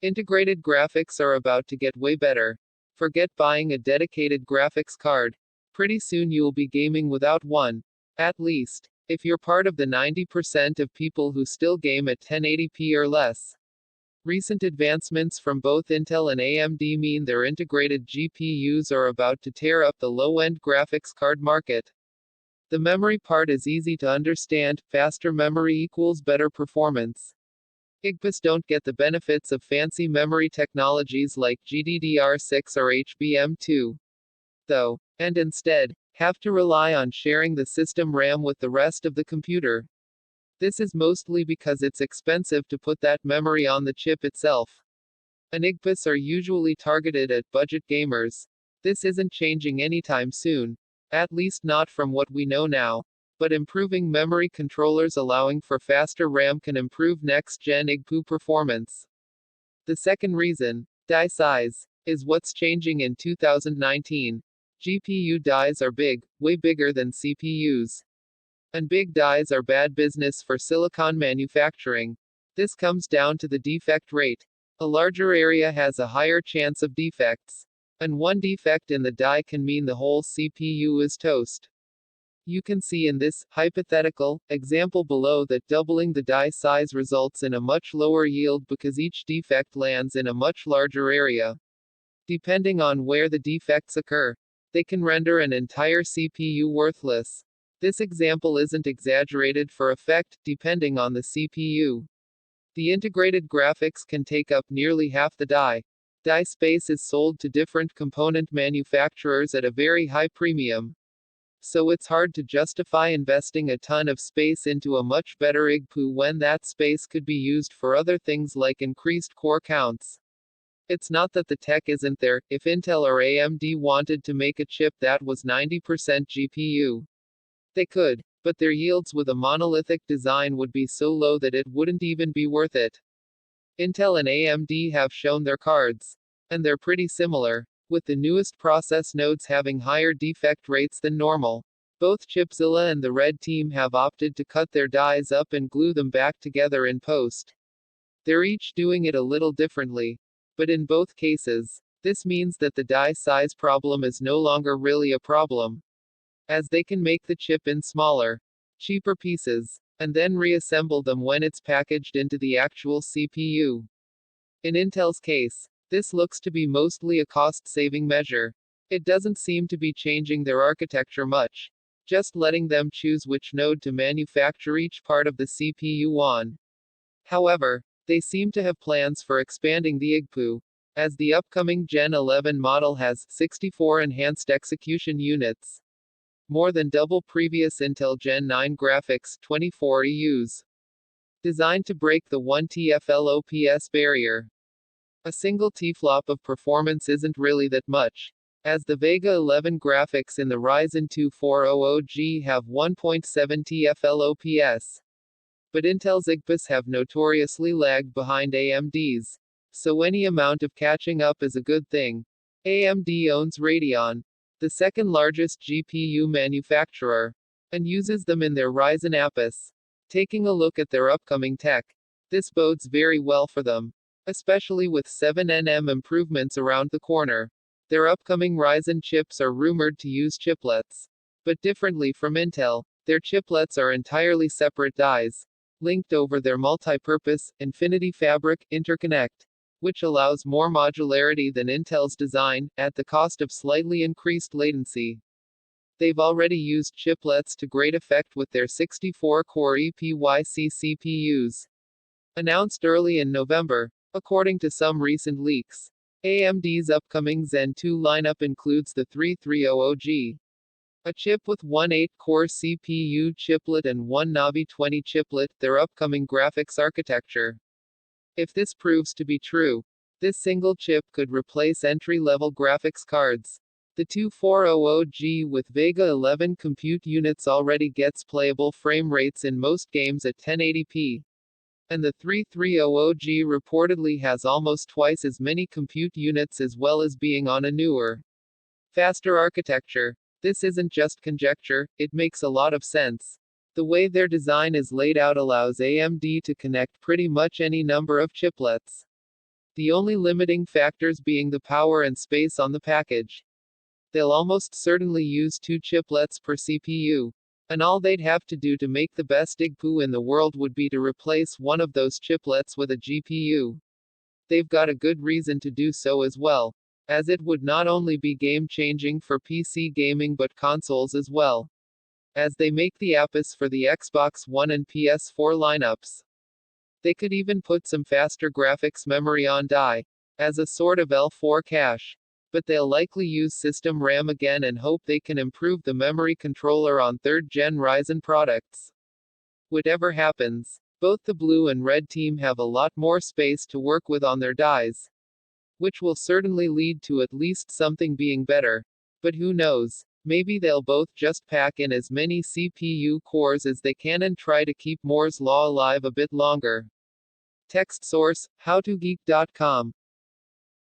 Integrated graphics are about to get way better. Forget buying a dedicated graphics card. Pretty soon you'll be gaming without one. At least, if you're part of the 90% of people who still game at 1080p or less. Recent advancements from both Intel and AMD mean their integrated GPUs are about to tear up the low-end graphics card market. The memory part is easy to understand, faster memory equals better performance. iGPUs don't get the benefits of fancy memory technologies like GDDR6 or HBM2, though, and instead, have to rely on sharing the system RAM with the rest of the computer. This is mostly because it's expensive to put that memory on the chip itself. And iGPUs are usually targeted at budget gamers. This isn't changing anytime soon, at least not from what we know now. But improving memory controllers allowing for faster RAM can improve next-gen iGPU performance. The second reason, die size, is what's changing in 2019. GPU dies are big, way bigger than CPUs. And big dies are bad business for silicon manufacturing. This comes down to the defect rate. A larger area has a higher chance of defects. And one defect in the die can mean the whole CPU is toast. You can see in this hypothetical example below that doubling the die size results in a much lower yield because each defect lands in a much larger area. Depending on where the defects occur, they can render an entire CPU worthless. This example isn't exaggerated for effect, depending on the CPU. The integrated graphics can take up nearly half the die. Die space is sold to different component manufacturers at a very high premium. So it's hard to justify investing a ton of space into a much better iGPU when that space could be used for other things like increased core counts. It's not that the tech isn't there. If Intel or AMD wanted to make a chip that was 90% GPU, they could, but their yields with a monolithic design would be so low that it wouldn't even be worth it. Intel and AMD have shown their cards, and they're pretty similar, with the newest process nodes having higher defect rates than normal. Both Chipzilla and the Red Team have opted to cut their dies up and glue them back together in post. They're each doing it a little differently, but in both cases, this means that the die size problem is no longer really a problem, as they can make the chip in smaller, cheaper pieces, and then reassemble them when it's packaged into the actual CPU. In Intel's case, this looks to be mostly a cost-saving measure. It doesn't seem to be changing their architecture much, just letting them choose which node to manufacture each part of the CPU on. However, they seem to have plans for expanding the iGPU, as the upcoming Gen 11 model has 64 enhanced execution units, more than double previous Intel Gen 9 graphics 24 EUs, designed to break the 1 TFLOPS barrier. A single T-flop of performance isn't really that much, as the Vega 11 graphics in the Ryzen 2 400G have 1.7 TFLOPS. But Intel's iGPUs have notoriously lagged behind AMD's, so any amount of catching up is a good thing. AMD owns Radeon, the second largest GPU manufacturer, and uses them in their Ryzen APUs. Taking a look at their upcoming tech, this bodes very well for them, especially with 7nm improvements around the corner. Their upcoming Ryzen chips are rumored to use chiplets. But differently from Intel, their chiplets are entirely separate dies, linked over their multi-purpose, Infinity Fabric, interconnect, which allows more modularity than Intel's design, at the cost of slightly increased latency. They've already used chiplets to great effect with their 64-core EPYC CPUs. Announced early in November, according to some recent leaks, AMD's upcoming Zen 2 lineup includes the 3300G, a chip with one 8-core CPU chiplet and one Navi 20 chiplet, their upcoming graphics architecture. If this proves to be true, this single chip could replace entry-level graphics cards. The 2400G with Vega 11 compute units already gets playable frame rates in most games at 1080p. And the 3300G reportedly has almost twice as many compute units as well as being on a newer, faster architecture. This isn't just conjecture, it makes a lot of sense. The way their design is laid out allows AMD to connect pretty much any number of chiplets. the only limiting factors being the power and space on the package. They'll almost certainly use 2 chiplets per CPU. And all they'd have to do to make the best iGPU in the world would be to replace one of those chiplets with a GPU. They've got a good reason to do so as well, as it would not only be game-changing for PC gaming but consoles as well, as they make the APUs for the Xbox One and PS4 lineups. They could even put some faster graphics memory on die, as a sort of L4 cache. But they'll likely use system RAM again and hope they can improve the memory controller on 3rd gen Ryzen products. Whatever happens, both the blue and red team have a lot more space to work with on their dies, which will certainly lead to at least something being better. But who knows? Maybe they'll both just pack in as many CPU cores as they can and try to keep Moore's Law alive a bit longer. Text source, howtogeek.com.